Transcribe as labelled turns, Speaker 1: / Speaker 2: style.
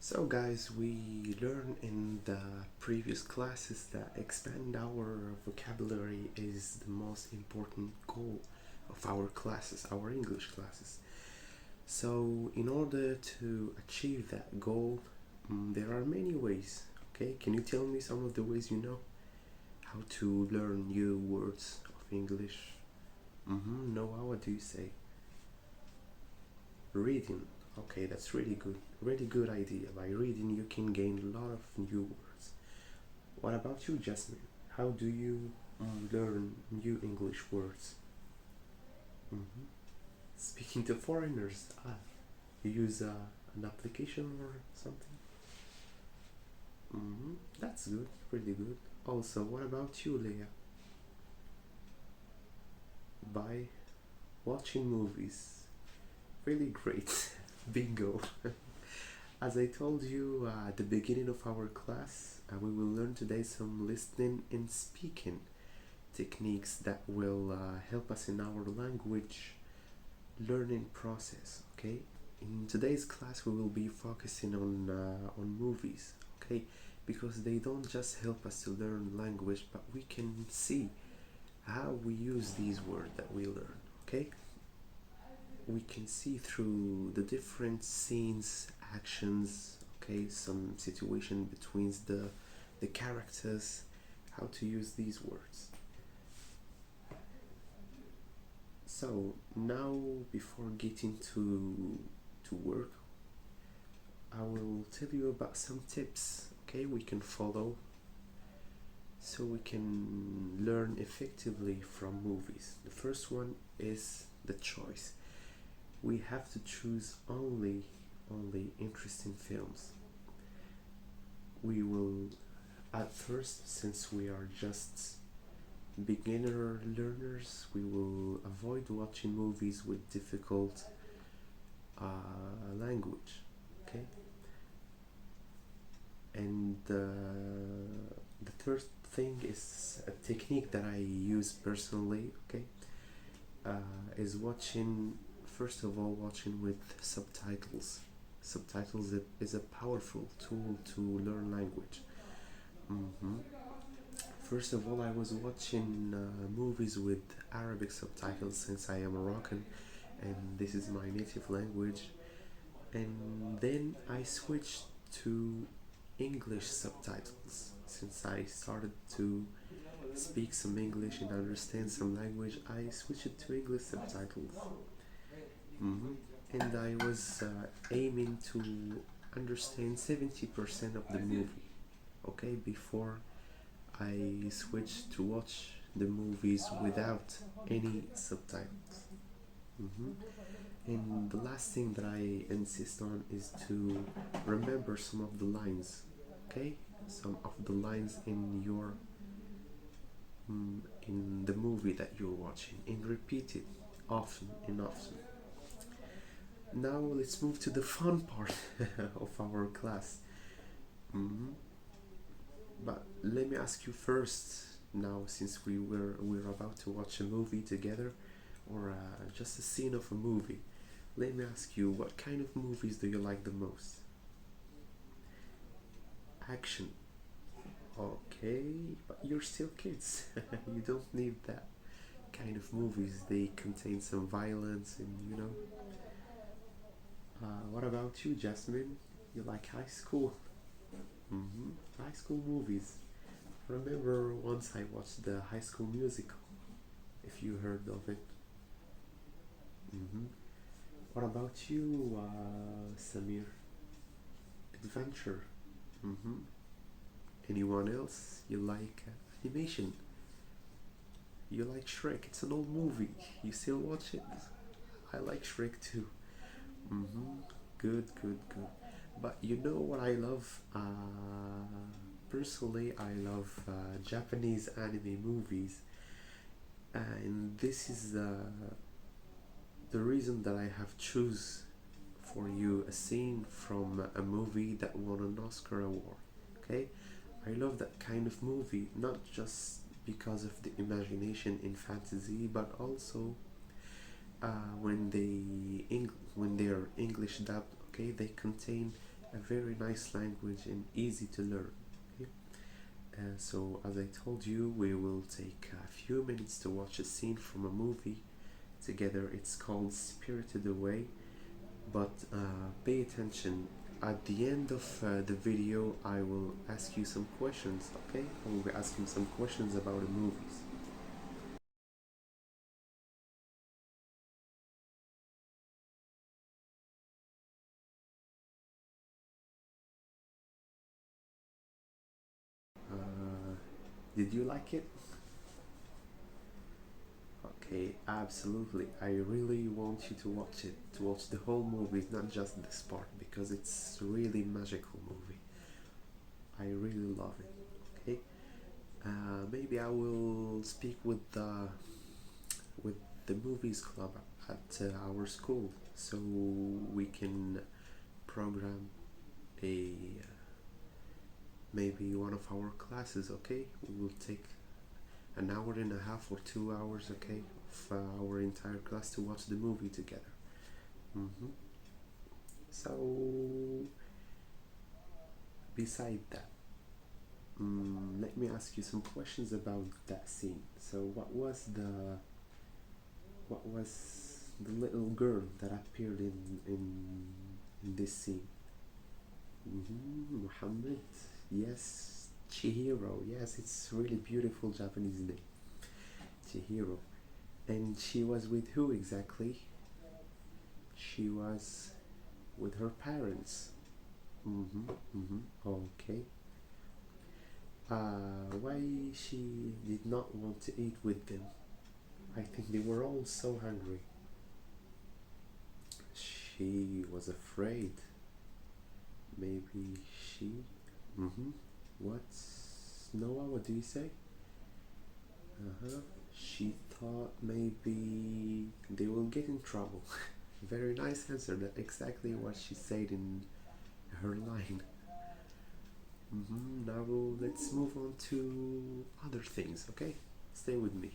Speaker 1: So guys, we learned in the previous classes that expand our vocabulary is the most important goal of our classes, our English classes. So in order to achieve that goal, there are many ways. Okay, can you tell me some of the ways you know how to learn new words of English? Noah, what do you say? Reading. Okay, that's really good. Really good idea. By reading, you can gain a lot of new words. What about you, Jasmine? How do you learn new English words? hmm Speaking to foreigners, you use an application or something? That's good. Pretty good. Also, what about you, Leah? By watching movies. Really great. Bingo. As I told you at the beginning of our class, we will learn today some listening and speaking techniques that will help us in our language learning process. Okay, in today's class we will be focusing on movies. Okay, because they don't just help us to learn language, but we can see how we use these words that we learn. Okay, we can see through the different scenes, actions, okay, some situation between the characters, how to use these words. So now, before getting to work, I will tell you about some tips, okay, we can follow so we can learn effectively from movies. The first one is the choice. We have to choose only interesting films. We will, at first, since we are just beginner learners, we will avoid watching movies with difficult language. Okay, and the third thing is a technique that I use personally. Okay, is watching, first of all, watching with subtitles. Subtitles is a powerful tool to learn language. First of all, I was watching movies with Arabic subtitles since I am Moroccan and this is my native language. And then I switched to English subtitles since I started to speak some English and understand some language. I switched it to English subtitles. And I was aiming to understand 70% of the movie, okay, before I switched to watch the movies without any subtitles. hmm And the last thing that I insist on is to remember some of the lines, okay? Some of the lines in your in the movie that you're watching, and repeat it often and often. Now let's move to the fun part of our class. hmm But let me ask you first. Now, since we're about to watch a movie together, or just a scene of a movie, let me ask you, what kind of movies do you like the most? Action. Okay, but you're still kids. You don't need that kind of movies. They contain some violence and what about you, Jasmine? You like high school? High school movies. Remember once I watched the High School Musical, if you heard of it. hmm What about you, Samir? Adventure. hmm Anyone else? You like animation? You like Shrek? It's an old movie. You still watch it? I like Shrek too. Good, good, good. But you know what I love? Personally, I love Japanese anime movies, and this is the reason that I have choose for you a scene from a movie that won an Oscar award. Okay, I love that kind of movie, not just because of the imagination in fantasy, but also when they are English dubbed. Okay, they contain a very nice language and easy to learn. Okay? So as I told you, we will take a few minutes to watch a scene from a movie together. It's called Spirited Away, but pay attention. At the end of the video, I will ask you some questions, okay? I will be asking some questions about the movies. Uh, did you like it? Okay, absolutely. I really want you to watch it, to watch the whole movie, not just this part, because it's really magical movie. I really love it. Okay, maybe I will speak with the movies club at our school, so we can program a maybe one of our classes. Okay, we will take an hour and a half or 2 hours, okay, of our entire class to watch the movie together. hmm So, beside that, let me ask you some questions about that scene. So, what was the little girl that appeared in this scene? Muhammad. Yes, Chihiro. Yes, it's really beautiful Japanese name, Chihiro. And she was with who exactly? She was with her parents. Okay. Why she did not want to eat with them? I think they were all so hungry. She was afraid. Maybe she. Mm-hmm. What? Noah, what do you say? Uh-huh. She thought maybe they will get in trouble. Very nice answer. That's exactly what she said in her line. Now let's move on to other things, okay? Stay with me.